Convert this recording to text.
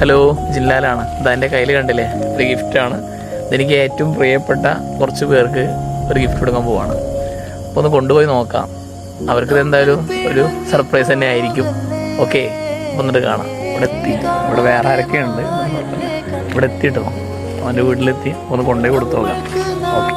Hello, ജില്ലാലാണ്. ഇതെൻ്റെ കയ്യിൽ കണ്ടില്ലേ, ഒരു ഗിഫ്റ്റാണ്. ഇതെനിക്ക് ഏറ്റവും പ്രിയപ്പെട്ട കുറച്ച് പേർക്ക് ഒരു ഗിഫ്റ്റ് കൊടുക്കാൻ പോവാണ്. അപ്പോൾ ഒന്ന് കൊണ്ടുപോയി നോക്കാം. അവർക്കിത് എന്തായാലും ഒരു സർപ്രൈസ് തന്നെ ആയിരിക്കും. ഓക്കെ, വന്നിട്ട് കാണാം. ഇവിടെ എത്തി. ഇവിടെ വേറെ ആരൊക്കെയുണ്ട് ഇവിടെ എത്തിയിട്ടോ. അവൻ്റെ വീട്ടിലെത്തി ഒന്ന് കൊണ്ടുപോയി കൊടുത്തു നോക്കാം. ഓക്കെ.